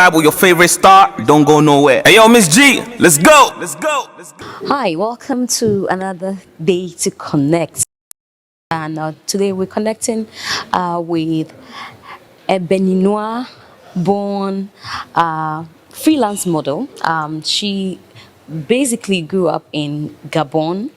With your favorite star, don't go nowhere. Hey yo, Miss G, let's go. Let's go. Let's go. Hi, welcome to another day to connect. And today we're connecting with a Beninois born freelance model. She basically grew up in Gabon,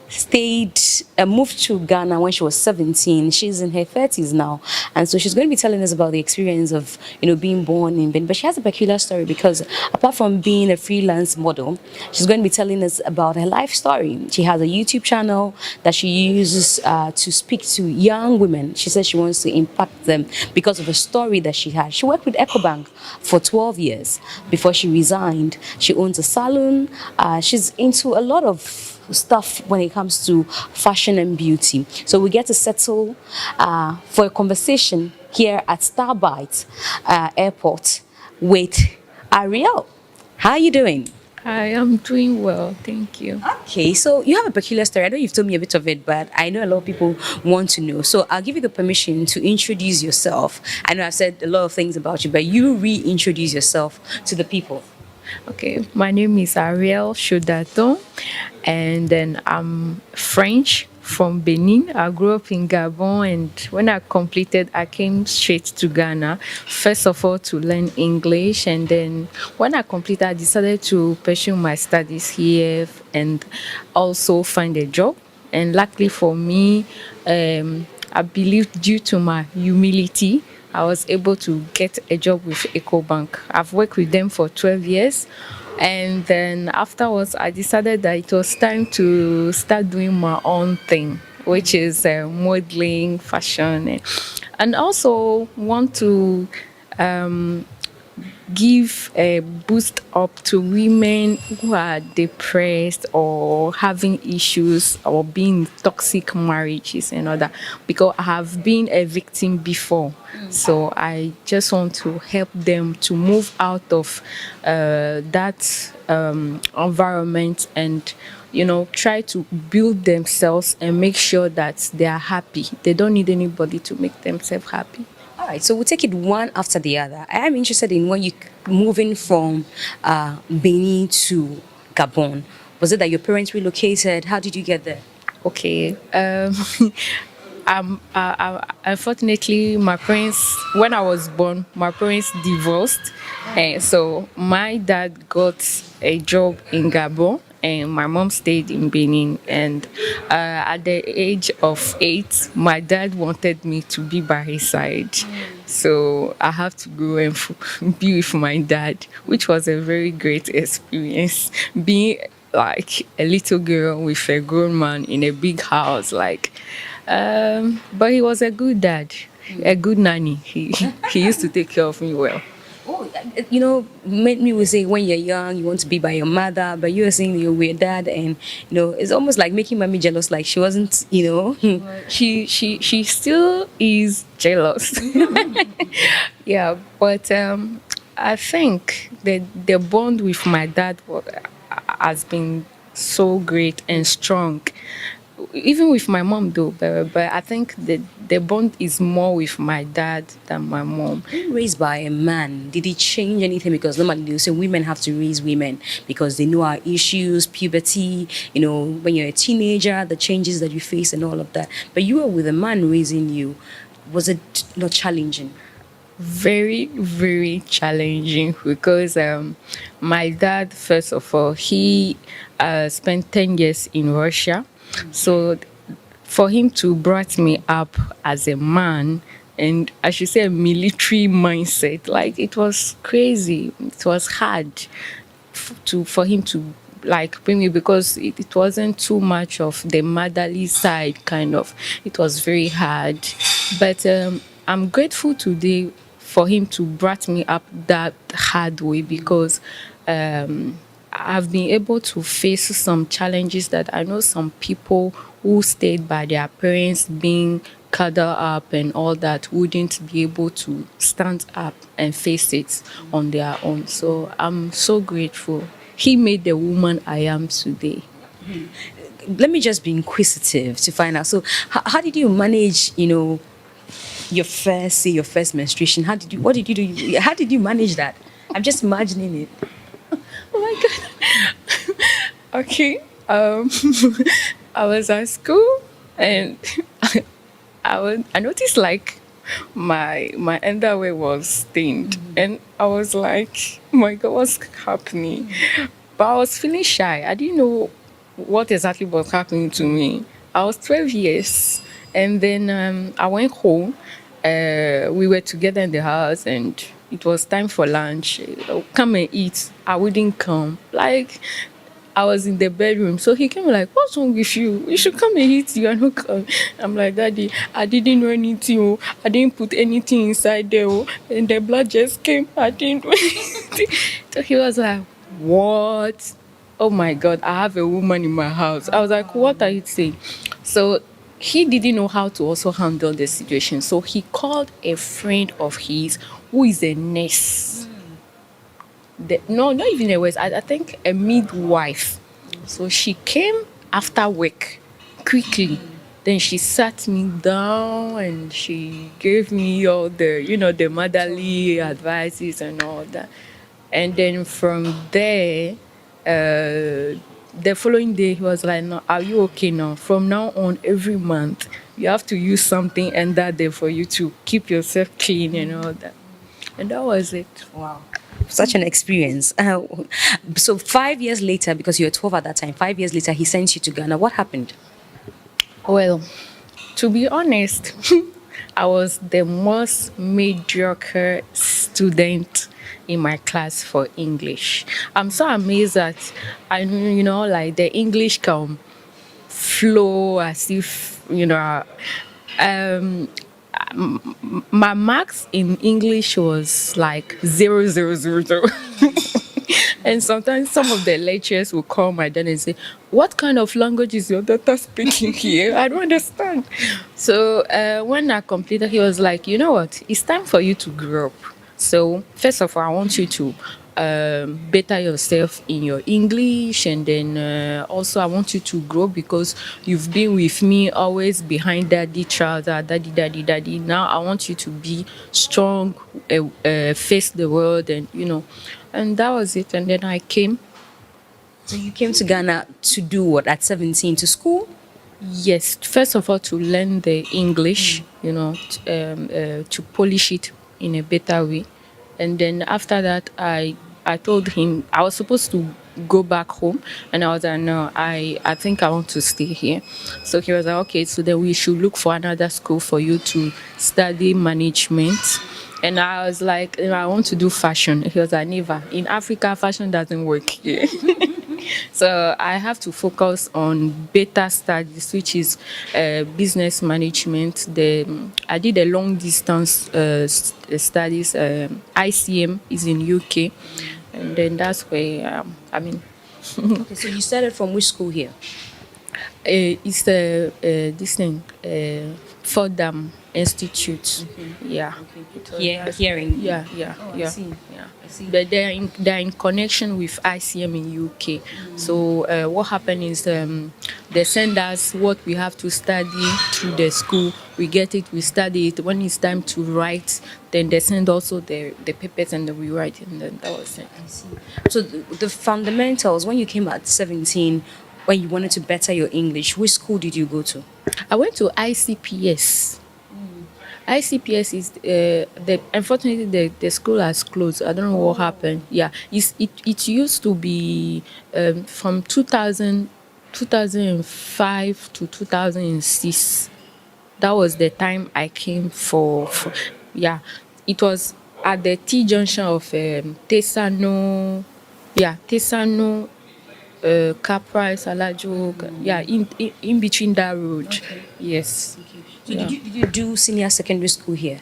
stayed moved to Ghana when she was 17. She's in her 30s now, and so she's going to be telling us about the experience of being born in Benin. But she has a peculiar story because apart from being a freelance model, she's going to be telling us about her life story. She has a YouTube channel that she uses to speak to young women. She says she wants to impact them because of a story that she had. She worked with EcoBank for 12 years before she resigned. She owns a salon. She's into a lot of stuff when it comes to fashion and beauty. So we get to settle for a conversation here at Starbite Airport with Ariel. How are you doing? Hi, I'm doing well, thank you. Okay, so you have a peculiar story. I know you've told me a bit of it, but I know a lot of people want to know. So I'll give you the permission to introduce yourself. I know I've said a lot of things about you, but you reintroduce yourself to the people. Okay, my name is Ariel Shodaton, and then I'm French from Benin. I grew up in Gabon, and when I came straight to Ghana, first of all to learn English, and then when I completed, I decided to pursue my studies here and also find a job. And luckily for me, I believe due to my humility, I was able to get a job with EcoBank. I've worked with them for 12 years. And then afterwards, I decided that it was time to start doing my own thing, which is modeling, fashion, and also want to give a boost up to women who are depressed or having issues or being in toxic marriages and all that, because I have been a victim before. So I just want to help them to move out of that environment and try to build themselves and make sure that they are happy. They don't need anybody to make themselves happy. All right, so we'll take it one after the other. I am interested in when you moving from Benin to Gabon. Was it that your parents relocated? How did you get there? Okay. Unfortunately, my parents, when I was born, my parents divorced. And so my dad got a job in Gabon and my mom stayed in Benin. And at the age of 8, my dad wanted me to be by his side. So I have to go and be with my dad, which was a very great experience. Being like a little girl with a grown man in a big house, but he was a good dad, a good nanny. He used to take care of me well. Oh, many will say when you're young, you want to be by your mother, but you were saying you're with your dad, and it's almost like making mommy jealous. Like she wasn't. She still is jealous. Yeah, but I think the bond with my dad has been so great and strong. Even with my mom though, but I think the bond is more with my dad than my mom. Being raised by a man, did it change anything? Because normally they say women have to raise women because they know our issues, puberty, when you're a teenager, the changes that you face and all of that. But you were with a man raising you. Was it not challenging? Very, very challenging because my dad, first of all, he spent 10 years in Russia. So for him to brought me up as a man and I should say a military mindset, like it was crazy. It was hard for him to like bring me because it wasn't too much of the motherly side kind of. It was very hard. But I'm grateful today for him to brought me up that hard way because I've been able to face some challenges that I know some people who stayed by their parents being cuddled up and all that wouldn't be able to stand up and face it on their own. So I'm so grateful. He made the woman I am today. Let me just be inquisitive to find out. So how did you manage, your first menstruation? What did you do? How did you manage that? I'm just imagining it. Oh my god. Okay. I was at school and I noticed like my underwear was stained and I was like, oh my god, what's happening? But I was feeling shy. I didn't know what exactly was happening to me. I was 12 years and then I went home. We were together in the house and it was time for lunch. Come and eat. I wouldn't come. Like I was in the bedroom. So he came like, what's wrong with you? You should come and eat. You are not come. I'm like, Daddy, I didn't know anything. Oh. I didn't put anything inside there. Oh. And the blood just came. I didn't do anything. So he was like, what? Oh my God, I have a woman in my house. I was like, what are you saying? So he didn't know how to also handle the situation. So he called a friend of his who is a nurse. No, not even a nurse. I think a midwife. So she came after work quickly. Then she sat me down and she gave me all the, the motherly advices and all that. And then from there, the following day, he was like, no, are you okay now? From now on, every month, you have to use something and that day for you to keep yourself clean and all that. And that was it. Wow. Such an experience. So 5 years later, because you were 12 at that time, 5 years later, he sent you to Ghana. What happened? Well, to be honest, I was the most mediocre student in my class for English. I'm so amazed that like the English can flow as if, my marks in English was like 0, 0, 0, 0. And sometimes some of the lecturers will call my dad and say, what kind of language is your daughter speaking here? I don't understand. So when I completed, he was like, you know what? It's time for you to grow up. So first of all, I want you to better yourself in your English, and then also I want you to grow because you've been with me always behind daddy trouser, daddy, daddy, daddy. Now I want you to be strong, face the world, and that was it. And then I came. So you came to Ghana to do what at 17? To school? Yes, first of all, to learn the English, to polish it in a better way. And then after that, I told him I was supposed to go back home. And I was like, no, I think I want to stay here. So he was like, okay, so then we should look for another school for you to study management. And I was like, I want to do fashion. He was like, never. In Africa, fashion doesn't work here. So I have to focus on better studies, which is business management. I did a long distance studies. ICM is in UK, and then that's where Okay, so you started from which school here? It's this thing, Fordham Institute. Okay. Yeah. Okay. Yeah, hearing. Yeah. Oh, Yeah. I see. Yeah. I see. But they're in connection with ICM in UK. So what happened is they send us what we have to study through the school. We get it, we study it. When it's time to write, then they send also the papers and then we write it, and then that was it. I see. So the fundamentals, when you came at 17, when you wanted to better your English, which school did you go to? I went to ICPS. ICPS is unfortunately the school has closed. I don't know what happened. Yeah, it used to be from 2005 to 2006. That was the time I came for yeah. It was at the T junction of Tesano. Yeah, Tesano. Capri, Salajo, yeah, in between that road. Okay. Yes. Okay. So did you do senior secondary school here?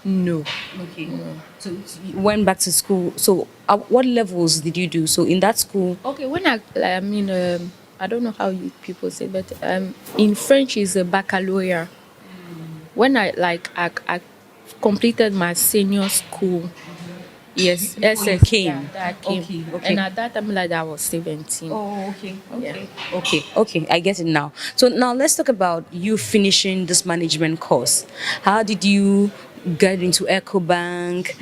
No. Okay. No. So you went back to school. So what levels did you do? So in that school? Okay, when I don't know how you people say, but in French is a baccalaureate. When I completed my senior school. Yes, came. That came. Okay. And at that time, like I was 17. Oh, okay. Yeah. Okay. I get it now. So now let's talk about you finishing this management course. How did you get into EcoBank?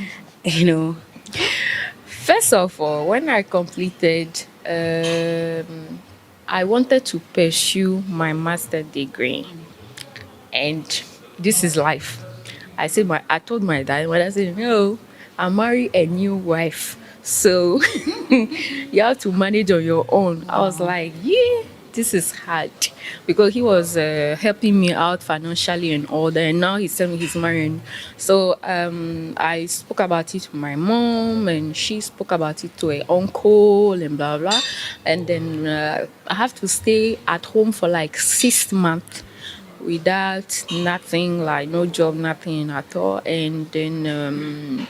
First of all, when I completed, I wanted to pursue my master degree, and this is life. I told my dad, when I said no, I marry a new wife, so you have to manage on your own. I was like, yeah, this is hard, because he was helping me out financially and all that, and now he's telling me he's marrying. So I spoke about it to my mom, and she spoke about it to her uncle, and blah blah. And then I have to stay at home for like 6 months without nothing, like no job, nothing at all. And then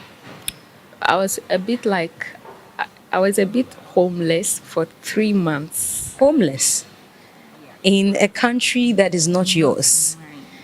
I was a bit like, I was a bit homeless for 3 months. Homeless in a country that is not yours.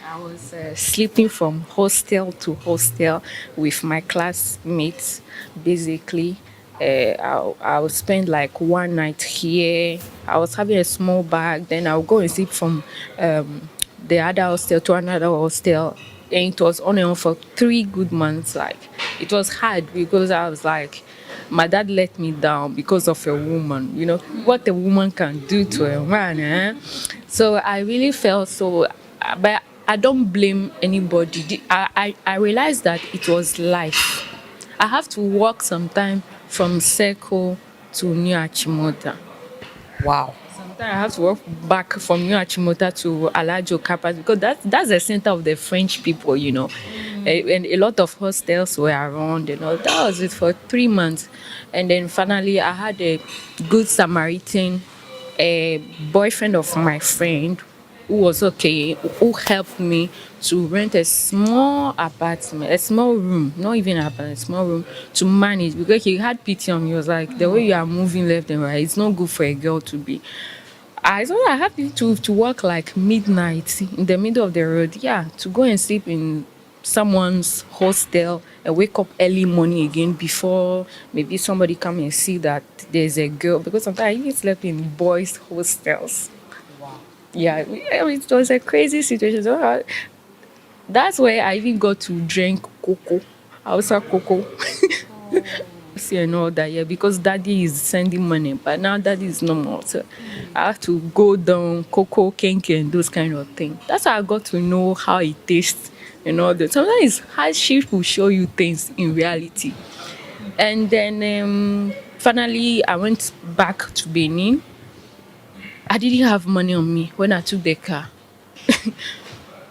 I was sleeping from hostel to hostel with my classmates, basically. I would spend like one night here. I was having a small bag, then I would go and sleep from the other hostel to another hostel. And it was on and on for 3 good months. Like, it was hard because I was like, my dad let me down because of a woman. You know what a woman can do to a man, eh? So I really felt so, but I don't blame anybody. I realized that it was life. I have to walk sometime from Seko to New Achimota. Wow. Sometimes I have to walk back from New Achimota to Alajo Kapas, because that's the center of the French people, you know. And a lot of hostels were around, you know. That was it for 3 months. And then finally, I had a good Samaritan, a boyfriend of my friend, who was okay, who helped me to rent a small apartment, a small room, not even an apartment, a small room to manage, because he had pity on me. He was like, the way you are moving left and right, it's not good for a girl to be. I happy to work like midnight in the middle of the road, yeah, to go and sleep in someone's hostel and wake up early morning again before maybe somebody come and see that there's a girl, because sometimes I even slept in boys' hostels. Yeah, it was a crazy situation. So that's where I even got to drink cocoa, Hausa cocoa. See and all that, yeah, because daddy is sending money, but now daddy is no more. So I have to go down cocoa, kenke, and those kind of things. That's how I got to know how it tastes and all that. Sometimes hardship will show you things in reality. And then finally, I went back to Benin. I didn't have money on me when I took the car.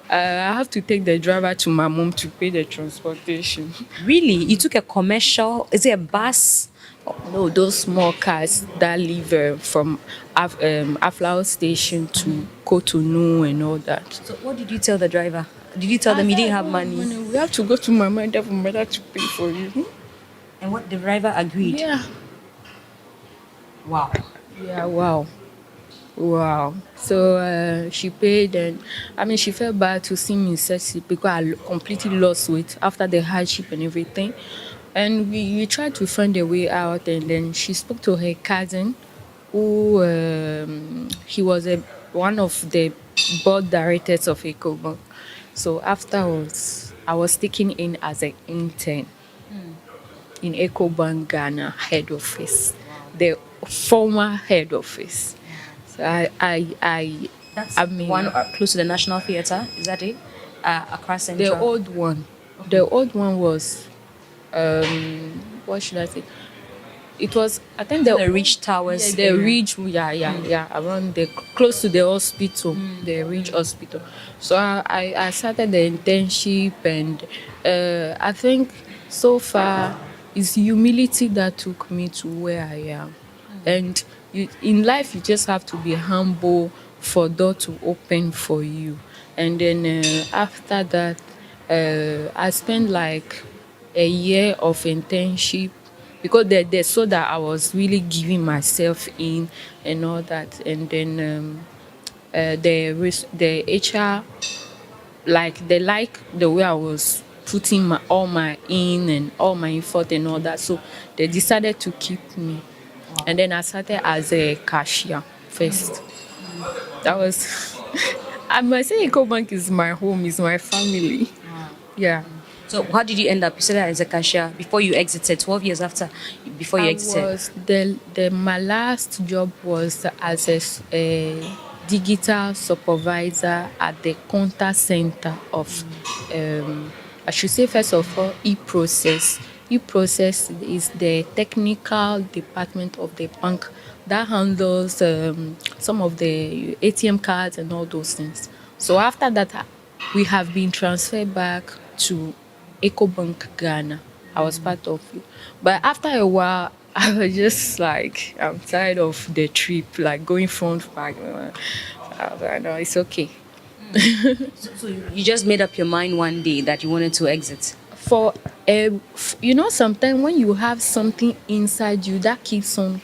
I have to take the driver to my mom to pay the transportation. Really? You took a commercial, is it a bus? No, those small cars that leave from Aflao station to Cotonou and all that. So what did you tell the driver? Did you tell them you didn't have money? We have to go to my mother for mother to pay for you. And what the driver agreed? Yeah. Wow. Yeah, wow. Wow. So she paid, and I mean, she felt bad to see me in such, because I completely lost weight after the hardship and everything. And we tried to find a way out, and then she spoke to her cousin, who he was one of the board directors of EcoBank. So afterwards, I was taken in as an intern in EcoBank Ghana head office, the former head office. So That's I mean, one close to the National Theatre, is that it? Accra Central. the old one. The old one was, what should I say? It was, I think the Ridge Towers. yeah, the Ridge, yeah, around the close to the hospital, the Ridge Hospital. So I started the internship, and I think so far it's humility that took me to where I am. And in life, you just have to be humble for door to open for you. And then after that, I spent like a year of internship, because they saw that I was really giving myself in and all that. And then the HR, like, they like the way I was putting all my in and all my effort and all that, so they decided to keep me. And then I started as a cashier first. That was I must say EcoBank is my home, is my family. Yeah. So how did you end up? You said that as a cashier before you exited, 12 years after, before you I exited. was the my last job was as a digital supervisor at the contact center of I should say first of all e-process. E-process is the technical department of the bank that handles some of the ATM cards and all those things. So after that, we have been transferred back to EcoBank Ghana. I was part of it. But after a while, I was just like, I'm tired of the trip, like going front back. I was like, no, it's okay. So you just made up your mind one day that you wanted to exit. For sometimes when you have something inside you that keeps on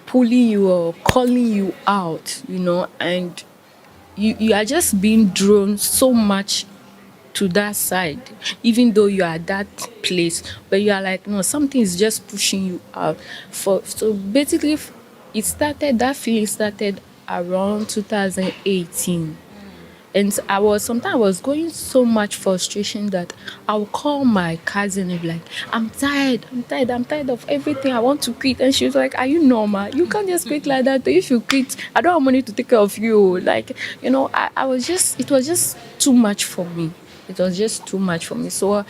pulling you or calling you out, and you are just being drawn so much to that side, even though you are at that place, but you are like, no, something is just pushing you out. So basically, that feeling started around 2018. And sometimes I was going so much frustration that I'll call my cousin and be like, I'm tired of everything. I want to quit. And she was like, are you normal? You can't just quit like that. If you quit, I don't have money to take care of you. Like, it was just too much for me. It was just too much for me. So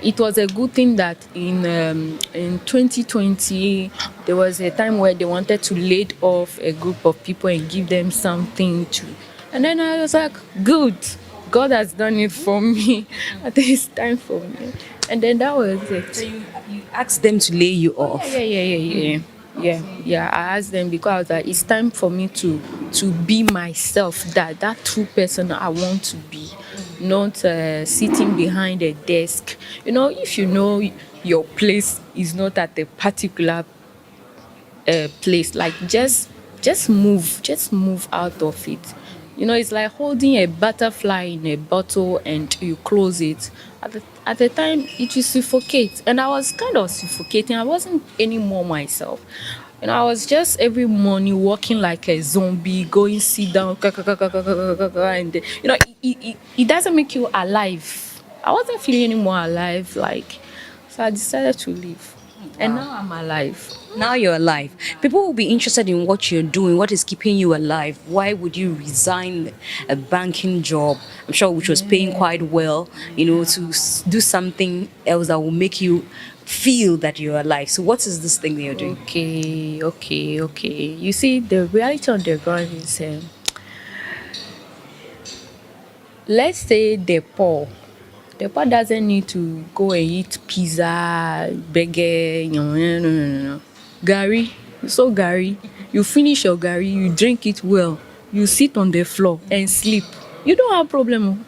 it was a good thing that in 2020 there was a time where they wanted to lay off a group of people and give them something to, and then I was like, good, God has done it for me. I think it's time for me. And then that was So it. you asked them to lay you off. Yeah. I asked them because I was like, it's time for me to be myself, that true person I want to be, not sitting behind a desk. If your place is not at a particular place, like just move out of it. It's like holding a butterfly in a bottle and you close it. At the time it will suffocate, and I was kind of suffocating. I wasn't anymore myself. I was just every morning walking like a zombie, going sit down, and it doesn't make you alive. I wasn't feeling any more alive, like, so I decided to leave. And now I'm alive. Now you're alive. People will be interested in what you're doing, what is keeping you alive. Why would you resign a banking job, I'm sure which was paying quite well, to do something else that will make you feel that you're alive? So what is this thing that you're doing? Okay. You see, the reality on the ground is, let's say the poor. The poor doesn't need to go and eat pizza, burger, no. Gary, you finish your gari, you drink it well, you sit on the floor and sleep. You don't have problem.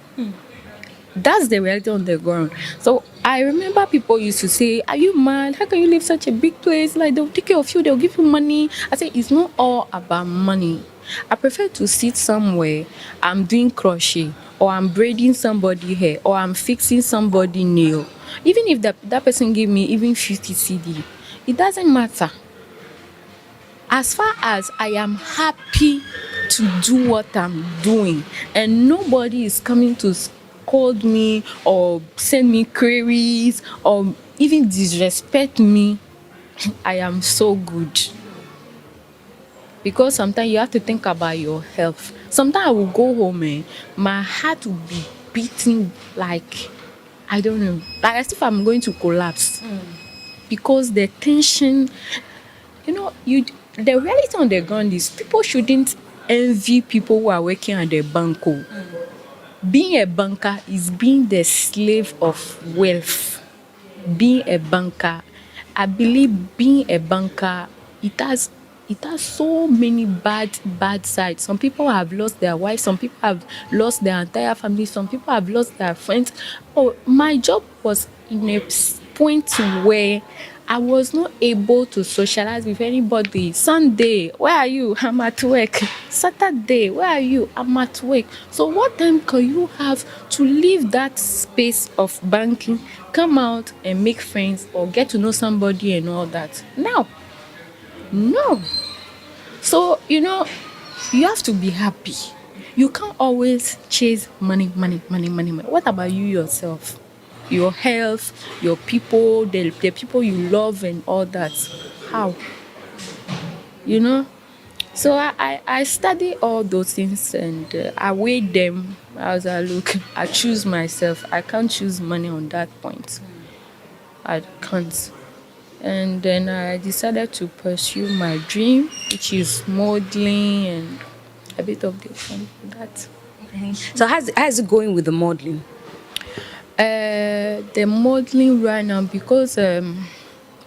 That's the reality on the ground. So I remember people used to say, are you mad? How can you leave such a big place? Like, they'll take care of you, they'll give you money. I say, it's not all about money. I prefer to sit somewhere, I'm doing crochet, or I'm braiding somebody hair, or I'm fixing somebody nail. Even if that person give me even 50 CD, it doesn't matter. As far as I am happy to do what I'm doing, and nobody is coming to scold me or send me queries or even disrespect me, I am so good. Because sometimes you have to think about your health. Sometimes I will go home and my heart will be beating like, I don't know, like as if I'm going to collapse. Because the tension, the reality on the ground is people shouldn't envy people who are working at the bank. Being a banker is being the slave of wealth. Being a banker, I believe being a banker, it has so many bad sides. Some people have lost their wives, some people have lost their entire family, some people have lost their friends. Oh, my job was in a point where I was not able to socialize with anybody. Sunday, where are you? I'm at work. Saturday, where are you? I'm at work. So what time can you have to leave that space of banking, come out and make friends or get to know somebody and all that? Now, no. So, you have to be happy. You can't always chase money, money, money, money, money. What about you yourself? Your health, your people, the people you love, and all that. How? You know? So I study all those things and I weigh them as I look. I choose myself. I can't choose money on that point. I can't. And then I decided to pursue my dream, which is modeling and a bit of this and that. So how's it going with the modeling? The modeling right now because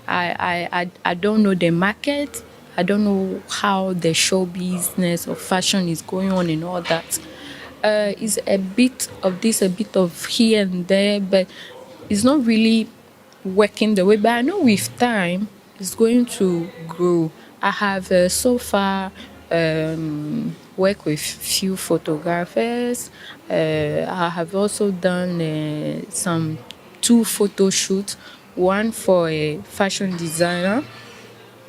I don't know the market. I don't know how the show business or fashion is going on and all that. It's a bit of this, a bit of here and there, but it's not really working the way. But I know with time, it's going to grow. I have so far worked with few photographers. I have also done some 2 photo shoots, one for a fashion designer,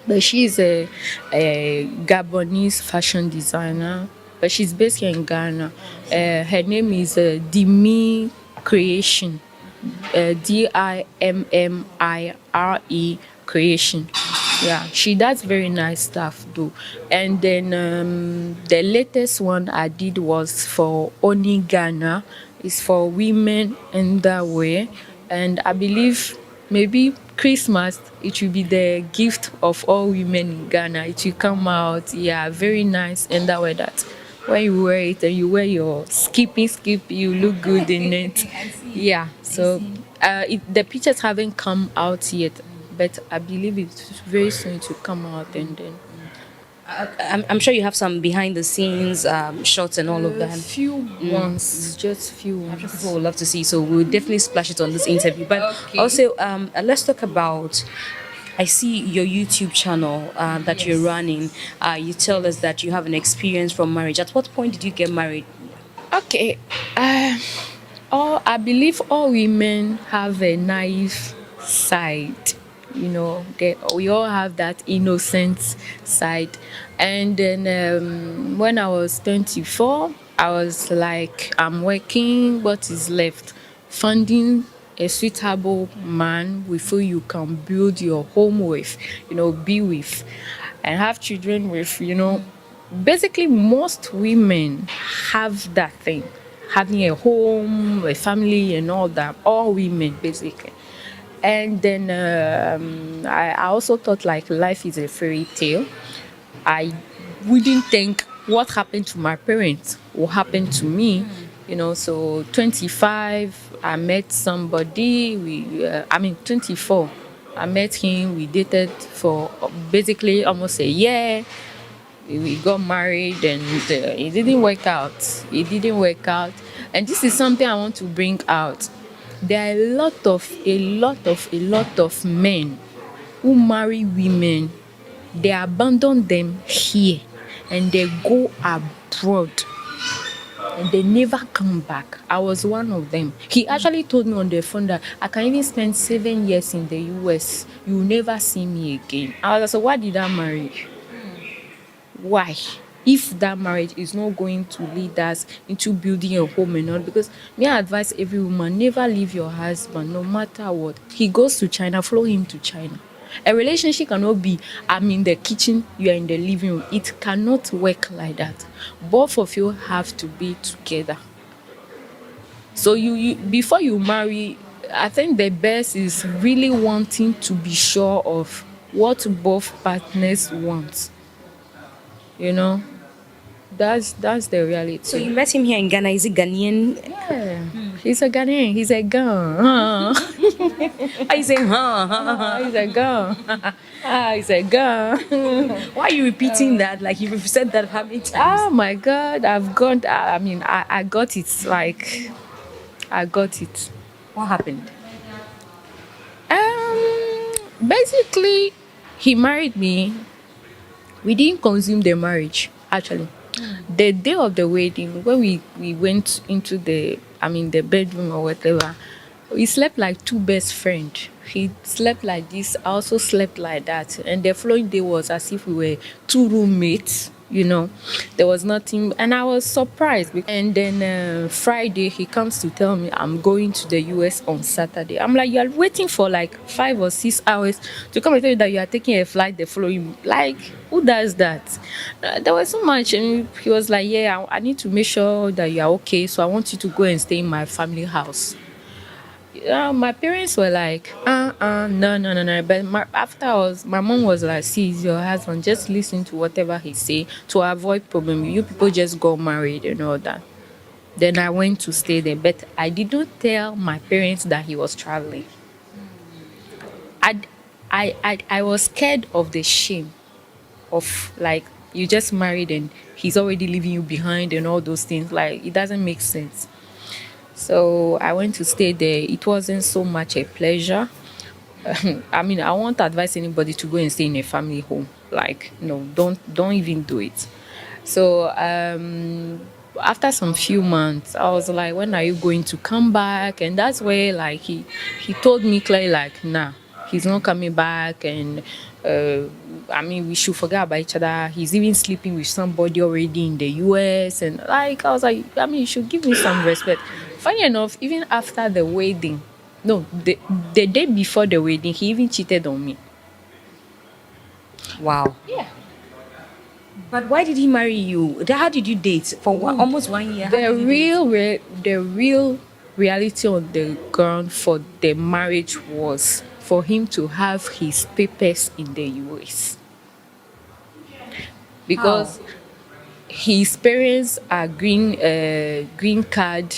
but she's a Gabonese fashion designer, but she's based here in Ghana. Her name is Dimi Creation, Dimmire Creation. Yeah, she does very nice stuff though. And then the latest one I did was for Oni Ghana. It's for women in that way. And I believe maybe Christmas, it will be the gift of all women in Ghana. It will come out, yeah, very nice in that way that when you wear it and you wear your skippy, you look good in it. Yeah, so the pictures haven't come out yet, but I believe it's very soon to come out and then. I'm sure you have some behind the scenes shots and all of that. Few ones, just few ones. People would love to see, so we'll definitely splash it on this interview. But Okay. also, let's talk about. I see your YouTube channel that you're running. You tell us that you have an experience from marriage. At what point did you get married? Okay. I believe all women have a naive side. You know, we all have that innocent side. And then when I was 24, I was like, I'm working, what is left? Finding a suitable man with who you can build your home with, be with, and have children with, basically most women have that thing, having a home, a family and all that, all women basically. And then I also thought like life is a fairy tale. I wouldn't think what happened to my parents will happen to me. So 25, I met somebody. 24, I met him. We dated for basically almost a year. We got married and it didn't work out. And this is something I want to bring out. There are a lot of men who marry women. They abandon them here and they go abroad and they never come back. I was one of them. He actually told me on the phone that I can even spend 7 years in the US. You will never see me again. I was like, so why did I marry? Why? If that marriage is not going to lead us into building a home and all, because me I advise every woman, never leave your husband no matter what. He goes to China, follow him to China. A relationship cannot be, I'm in the kitchen, you are in the living room. It cannot work like that. Both of you have to be together. So you before you marry, I think the best is really wanting to be sure of what both partners want. That's the reality. So you met him here in Ghana. Is he Ghanaian? Yeah. He's a Ghanaian. He's a Ghan. Why you saying huh? He's a Ghan. He's a Ghan. Why are you repeating that? Like you've said that how many times? Oh my God, I got it. Like, I got it. What happened? Basically, he married me. We didn't consume the marriage, actually. The day of the wedding, when we went into the bedroom or whatever, we slept like 2 best friends. He slept like this, I also slept like that. And the following day was as if we were 2 roommates. There was nothing, and I was surprised. And then Friday, he comes to tell me I'm going to the US on Saturday. I'm like, you are waiting for like 5 or 6 hours to come and tell you that you are taking a flight the following. Like, who does that? There was so much, and he was like, yeah, I need to make sure that you are okay, so I want you to go and stay in my family house. My parents were like, no, no, no, no. But my mom was like, see, it's your husband. Just listen to whatever he say to avoid problem. You people just got married and all that. Then I went to stay there, but I did not tell my parents that he was traveling. I, I was scared of the shame of like you just married and he's already leaving you behind and all those things. Like it doesn't make sense. So I went to stay there. It wasn't so much a pleasure. I mean, I won't advise anybody to go and stay in a family home. Like, no, don't even do it. So after some few months, I was like, when are you going to come back? And that's where like he told me clearly like, nah, he's not coming back, and I mean, we should forget about each other. He's even sleeping with somebody already in the US, and like I was like, I mean, you should give me some respect. Funny enough, even after the wedding, no, the day before the wedding, he even cheated on me. Wow. Yeah. But why did he marry you? How did you date for almost 1 year? How The did you date? real reality on the ground for the marriage was for him to have his papers in the US, because How? his parents are green card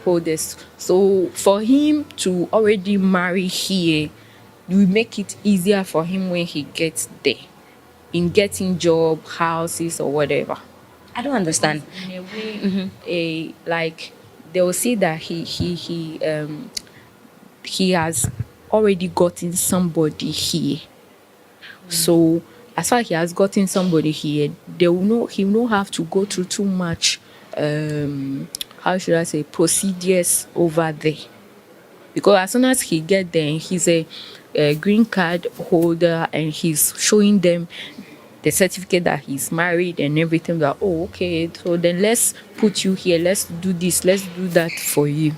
holders. So for him to already marry here will make it easier for him when he gets there, in getting job, houses, or whatever. I don't understand. In a way, like they will see that he has already gotten somebody here. So as far as he has gotten somebody here, they will know he will not have to go through too much how should I say procedures over there. Because as soon as he get there, he's a green card holder and he's showing them the certificate that he's married and everything. That, oh, okay, so then let's put you here, let's do this, let's do that for you.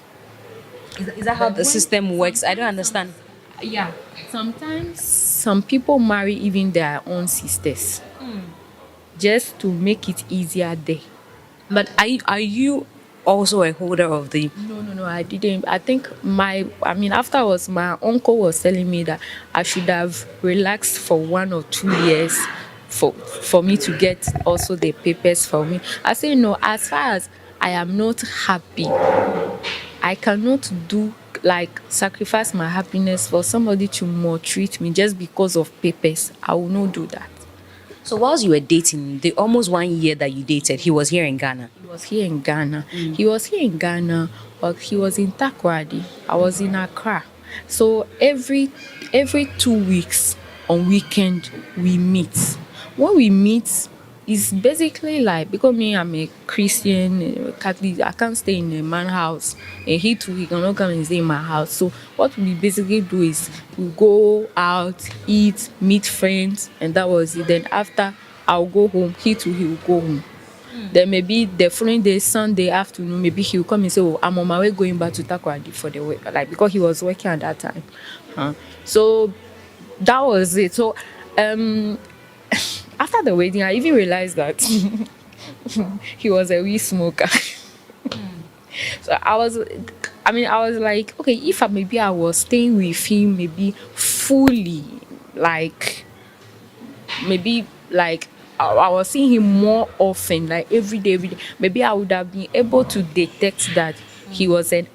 Is that how the system works? I don't understand. Yeah, sometimes some people marry even their own sisters just to make it easier there. But are you also a holder of the? No, no, no, I didn't. I think afterwards, my uncle was telling me that I should have relaxed for 1 or 2 years for me to get also the papers for me. I say, no, as far as I am not happy, I cannot do like sacrifice my happiness for somebody to maltreat me just because of papers. I will not do that. So whilst you were dating, the almost 1 year that you dated, he was here in Ghana. He was here in Ghana. He was here in Ghana, but he was in Takoradi. I was in Accra. So every 2 weeks on weekend we meet. When we meet, it's basically like, because me, I'm a Christian, Catholic, I can't stay in a man's house. And he too, he cannot come and stay in my house. So what we basically do is we go out, eat, meet friends, and that was it. Then after, I'll go home. He too, he will go home. Then maybe the following day, Sunday afternoon, maybe he will come and say, oh, I'm on my way going back to Takoradi for the week. Like, because he was working at that time. So that was it. So after the wedding, I even realized that he was a weed smoker. So I was like, okay, if I was staying with him, maybe fully, like, maybe like I was seeing him more often, like every day, maybe I would have been able to detect that he was an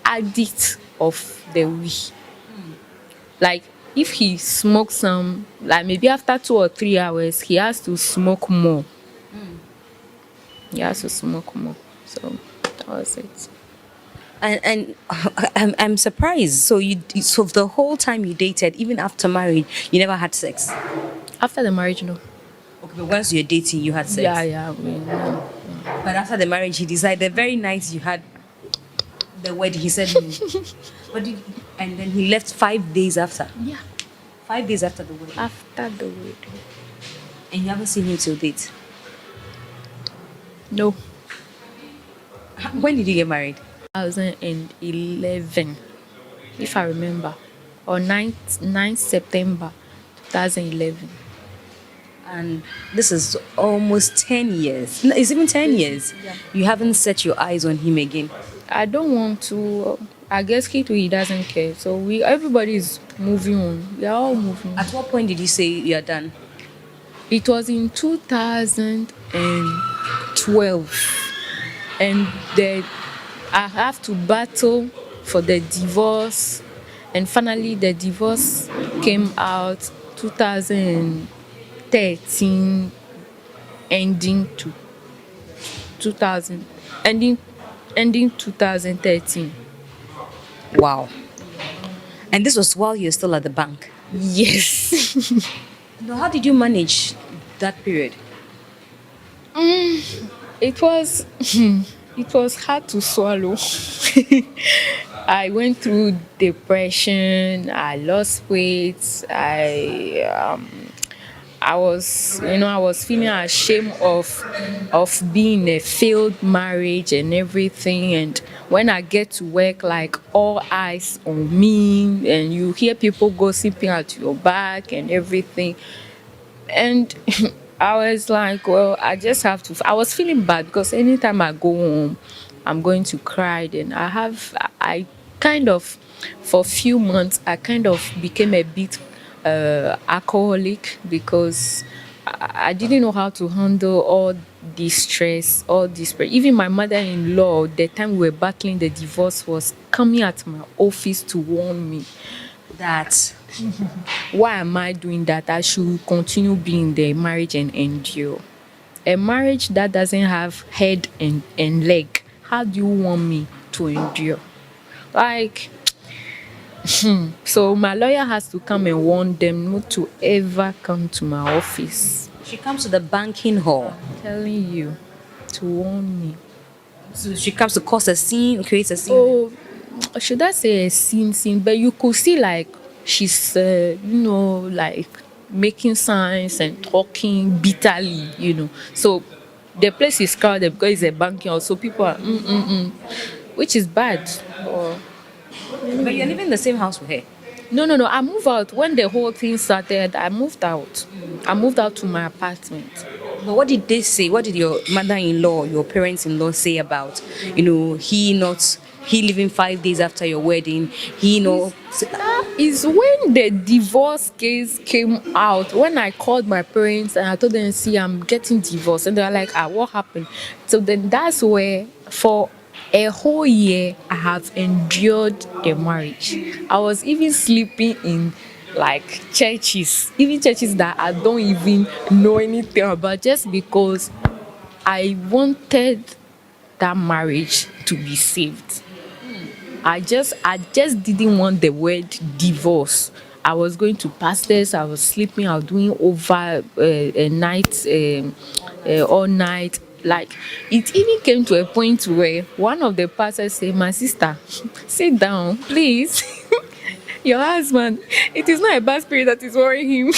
addict of the weed. Like, if he smokes some, like maybe after 2 or 3 hours, he has to smoke more. He has to smoke more. So that was it. And I'm surprised. So the whole time you dated, even after marriage, you never had sex. After the marriage, no. Okay, but once you're dating, you had sex. Yeah. But after the marriage, he decided the very night you had the wedding, he said no. And then he left 5 days after. Yeah. 5 days after the wedding. After the wedding. And you haven't seen him till date. No, When did you get married? 2011, if I remember, or 9th September 2011. And this is almost 10 years. No, it's even 10 years. Yeah. You haven't set your eyes on him again. I don't want to. I guess Kito, he doesn't care. So everybody is moving on. We are all moving on. At what point did you say you're done? It was in 2012, and I have to battle for the divorce, and finally the divorce came out 2013, ending to 2000, ending 2013. Wow. And this was while you're still at the bank. Yes. Now, how did you manage that period? It was it was hard to swallow. I went through depression. I lost weight. I was feeling ashamed of being a failed marriage and everything. And when I get to work, like all eyes on me, and you hear people gossiping at your back and everything. And I was like, well, I just have to. I was feeling bad because anytime I go home, I'm going to cry. Then I kind of, for a few months, I kind of became a bit alcoholic because I didn't know how to handle all this stress, all this. Even my mother-in-law, the time we were battling the divorce, was coming at my office to warn me That why am I doing that? I should continue being the marriage and endure. A marriage that doesn't have head and leg, how do you want me to endure? Like, so my lawyer has to come and warn them not to ever come to my office. she comes to the banking hall. Telling you to warn me. So she comes to cause a scene, create a scene. Oh, should I say a scene? But you could see like she's, like making signs and talking bitterly. So the place is crowded because it's a banking hall, so people are which is bad. Or, But you're living in the same house with her. no. I moved out when the whole thing started. I moved out. I moved out to my apartment. But what did they say? What did your mother-in-law, your parents-in-law say about, he leaving 5 days after your wedding? Is when the divorce case came out, when I called my parents and I told them, see, I'm getting divorced, and they're like, what happened? So then that's where for a whole year I have endured the marriage. I was even sleeping in like churches, even churches that I don't even know anything about, just because I wanted that marriage to be saved. I just didn't want the word divorce. I was going to pastors, I was sleeping, I was doing over a night, all night. Like, it even came to a point where one of the pastors said, my sister, sit down, please. Your husband, it is not a bad spirit that is worrying him.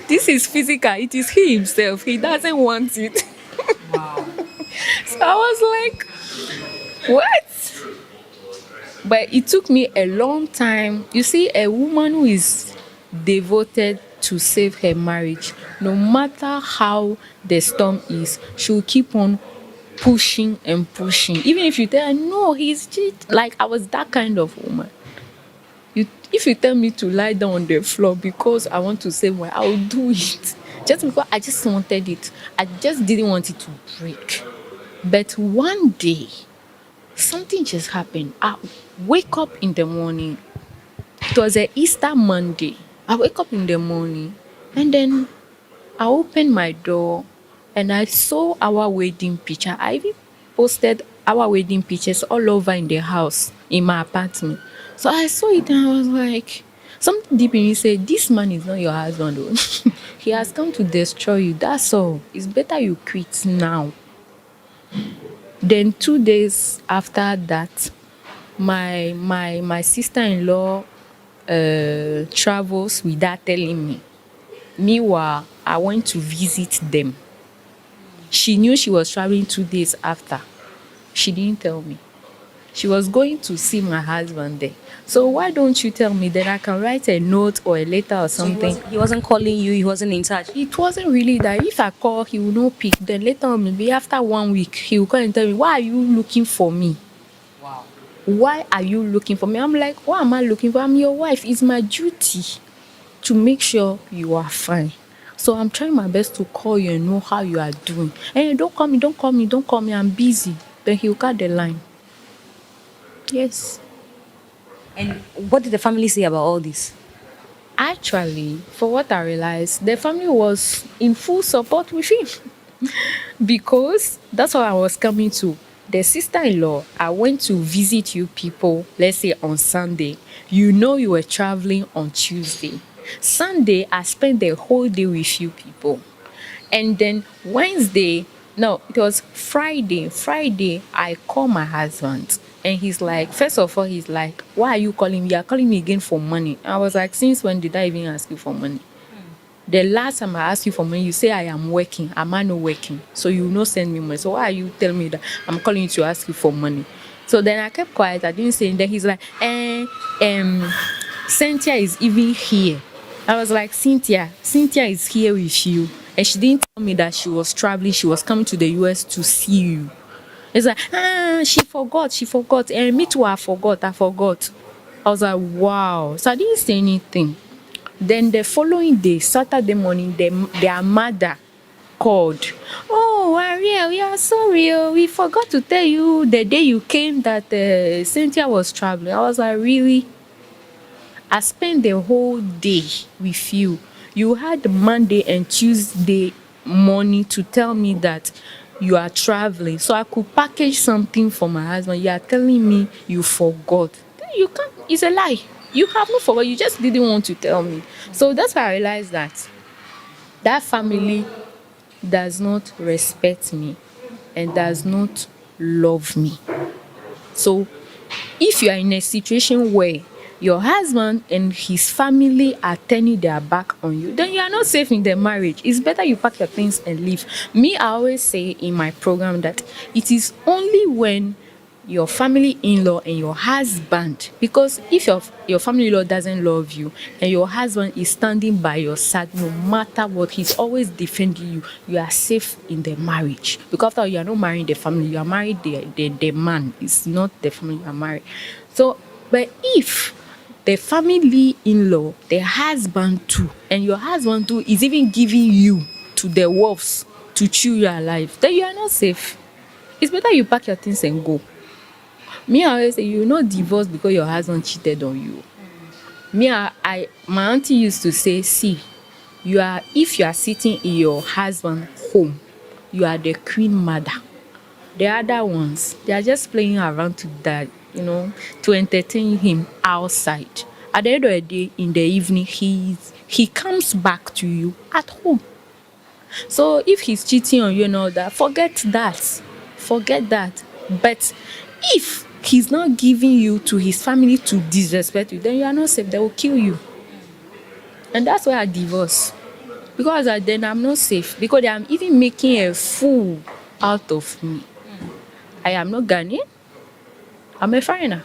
This is physical, it is he himself. He doesn't want it. Wow. So I was like, what? But it took me a long time. You see, a woman who is devoted to save her marriage, no matter how the storm is, she'll keep on pushing and pushing. Even if you tell her, no, he's cheat. Like, I was that kind of woman. If you tell me to lie down on the floor because I want to save my, I will do it. Just because I just wanted it. I just didn't want it to break. But one day, something just happened. I wake up in the morning. It was a Easter Monday. I wake up in the morning and then I opened my door and I saw our wedding picture. I even posted our wedding pictures all over in the house, in my apartment. So I saw it and I was like, something deep in me said, this man is not your husband. Though. He has come to destroy you. That's all. It's better you quit now. Then 2 days after that, my sister-in-law travels without telling me. Meanwhile, I went to visit them. She knew she was traveling 2 days after. She didn't tell me. She was going to see my husband there. So why don't you tell me that I can write a note or a letter or So something? he wasn't calling you, he wasn't in touch. It wasn't really that. If I call, he will not pick. Then later on, maybe after 1 week, he will call and tell me, why are you looking for me? Wow. Why are you looking for me? I'm like, what am I looking for? I'm your wife. It's my duty to make sure you are fine. So I'm trying my best to call you and know how you are doing. And don't call me, don't call me, don't call me. I'm busy. Then he'll cut the line. Yes. And what did the family say about all this? Actually, for what I realized, the family was in full support with him because that's what I was coming to. The sister-in-law, I went to visit you people, let's say on Sunday. You know you were traveling on Tuesday. Sunday, I spent the whole day with you people. And then Wednesday, no, it was Friday. Friday, I call my husband. And he's like, first of all, he's like, why are you calling me? You are calling me again for money. I was like, since when did I even ask you for money? The last time I asked you for money, you say I am working. Am I not working? So you will not send me money. So why are you telling me that I'm calling you to ask you for money? So then I kept quiet. I didn't say anything. Then he's like, Cynthia is even here. I was like, Cynthia is here with you. And she didn't tell me that she was traveling. She was coming to the US to see you. It's like, she forgot. And me too, I forgot. I was like, wow. So I didn't say anything. Then the following day, Saturday morning, their mother called. Oh, Ariel, we are sorry. We forgot to tell you the day you came that Cynthia was traveling. I was like, really? I spent the whole day with you. You had Monday and Tuesday morning to tell me that you are traveling. So I could package something for my husband. You are telling me you forgot. You can't, it's a lie. You have not forgot. You just didn't want to tell me. So that's why I realized that family does not respect me and does not love me. So if you are in a situation where your husband and his family are turning their back on you, then you are not safe in the marriage. It's better you pack your things and leave. Me, I always say in my program that it is only when your family in-law and your husband, because if your family in-law doesn't love you and your husband is standing by your side no matter what, he's always defending you, you are safe in the marriage. Because after all, you are not marrying the family, you are married the man. It's not the family you are married. So but if the family in-law, the husband too, and your husband too is even giving you to the wolves to chew you alive, then you are not safe. It's better you pack your things and go. Me, I always say you will not divorce because your husband cheated on you. Me, my auntie used to say, see, if you are sitting in your husband's home, you are the queen mother. The other ones, they are just playing around to that, to entertain him outside. At the end of the day, in the evening, he comes back to you at home. So if he's cheating on you and all that, forget that. But if he's not giving you to his family to disrespect you, then you are not safe. They will kill you. And that's why I divorce. Because then I'm not safe. Because they are even making a fool out of me. I am not Ghanaian. I'm a foreigner.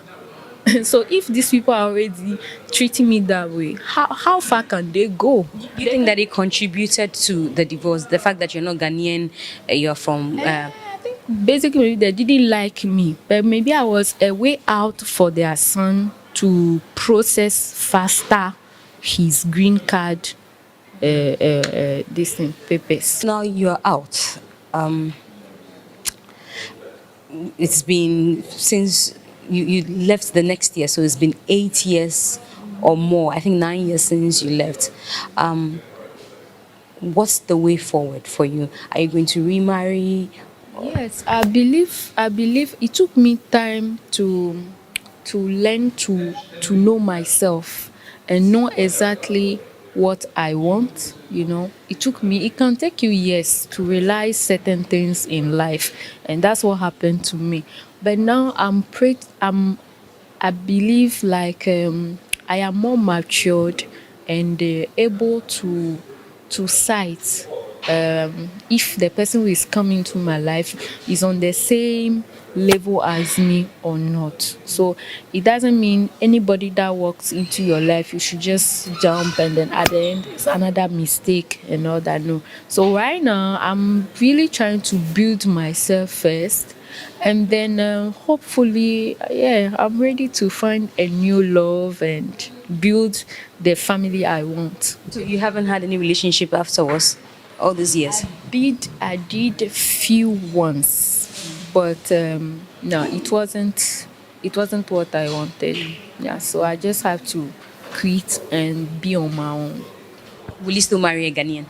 So if these people are already treating me that way, how far can they go? Do you think that it contributed to the divorce? The fact that you're not Ghanaian, you're from... I think basically they didn't like me. But maybe I was a way out for their son to process faster his green card, this thing, papers. Now you're out. It's been since you left the next year, so it's been 8 years or more. I think 9 years since you left. What's the way forward for you? Are you going to remarry? Yes, I believe it took me time to learn to know myself and know exactly what I want. It can take you years to realize certain things in life, and that's what happened to me. But now I believe like I am more matured and able to to sight if the person who is coming to my life is on the same level as me or not. So it doesn't mean anybody that walks into your life you should just jump and then at the end it's another mistake and all that. No. So right now I'm really trying to build myself first, and then hopefully yeah, I'm ready to find a new love and build the family I want. So you haven't had any relationship afterwards all these years? I did a few once, but no, it wasn't what I wanted. Yeah, so I just have to quit and be on my own. Will you still marry a Ghanaian?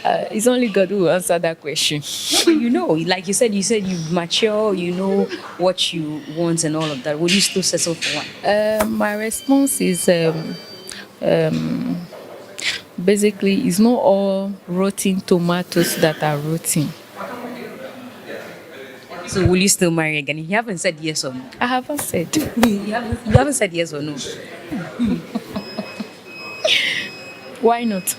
It's only God who will answer that question. You know, like you said you mature, you know what you want and all of that. Will you still settle for one? My response is basically it's not all rotten tomatoes that are rotten. So will you still marry a Ghanaian? You haven't said yes or no. I haven't said. You haven't said yes or no. Why not?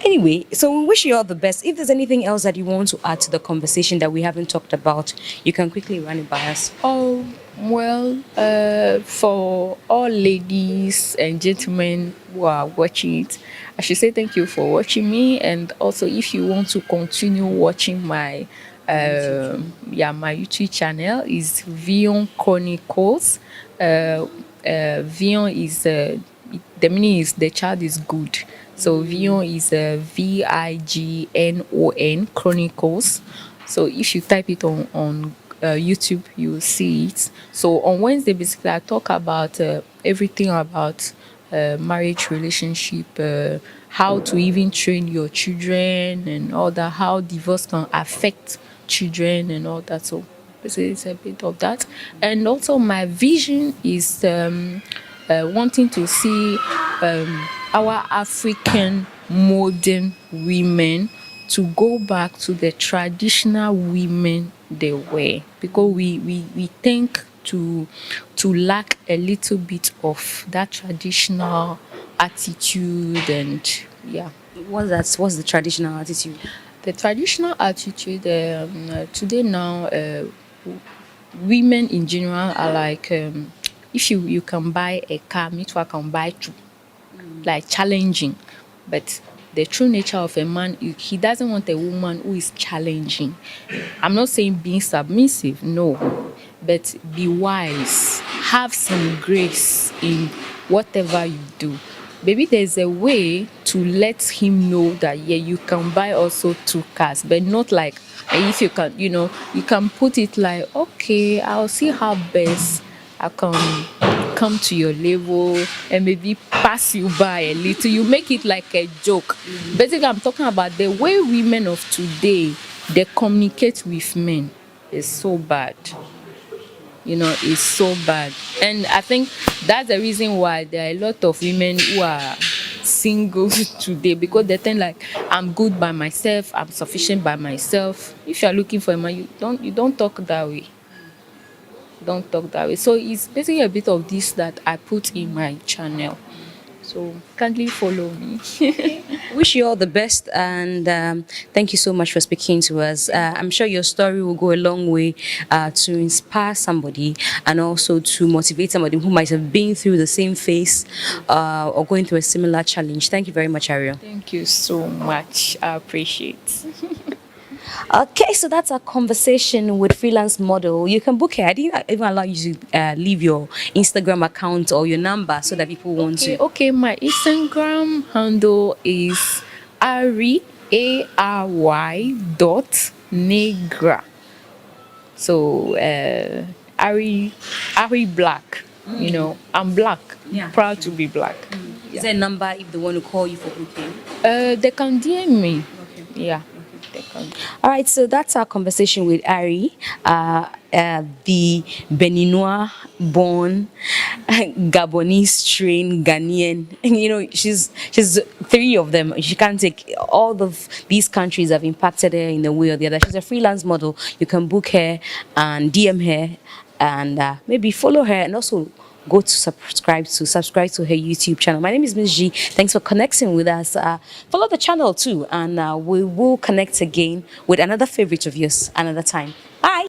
Anyway, so we wish you all the best. If there's anything else that you want to add to the conversation that we haven't talked about, you can quickly run it by us. Oh, well, for all ladies and gentlemen who are watching it, I should say thank you for watching me. And also, if you want to continue watching my my YouTube channel is Vion Chronicles. Vion is the meaning is the child is good. So Vion is Vignon Chronicles. So if you type it on YouTube, you will see it. So on Wednesday, basically, I talk about everything about marriage, relationship, how to even train your children and all that, how divorce can affect children and all that. So basically, it's a bit of that. And also, my vision is wanting to see our African modern women to go back to the traditional women they were, because we tend to lack a little bit of that traditional attitude. And yeah, What's the traditional attitude? the traditional attitude today now, women in general are like, if you can buy a car, me too, I can buy two, like challenging. But the true nature of a man, he doesn't want a woman who is challenging. I'm not saying being submissive, no, but be wise, have some grace in whatever you do. Maybe there's a way to let him know that yeah, you can buy also two cars, but not like if you can, you can put it like, okay, I'll see how best I can come to your level and maybe pass you by a little. You make it like a joke. Basically, I'm talking about the way women of today they communicate with men is so bad. It's so bad. And I think that's the reason why there are a lot of women who are single today, because they think like, I'm good by myself, I'm sufficient by myself. If you're looking for a man, you don't talk that way. Don't talk that way. So it's basically a bit of this that I put in my channel. So kindly follow me. Wish you all the best, and thank you so much for speaking to us. I'm sure your story will go a long way to inspire somebody and also to motivate somebody who might have been through the same phase or going through a similar challenge. Thank you very much, Ariel. Thank you so much. I appreciate. Okay, so that's our conversation with freelance model. You can book her. I didn't even allow you to leave your Instagram account or your number so that people want to. Okay, my Instagram handle is Ary dot Negra. So Ary Black. I'm black. Yeah. Proud to be black. Is there a number if they want to call you for booking? They can DM me. Okay. Yeah. All right, so that's our conversation with Ary, the Beninois born Gabonese trained Ghanaian. She's three of them. She can't take all of these countries have impacted her in a way or the other. She's a freelance model. You can book her and DM her and maybe follow her, and also go to subscribe to her YouTube channel. My name is Miss G. Thanks for connecting with us. Follow the channel too, and we will connect again with another favorite of yours another time. Bye.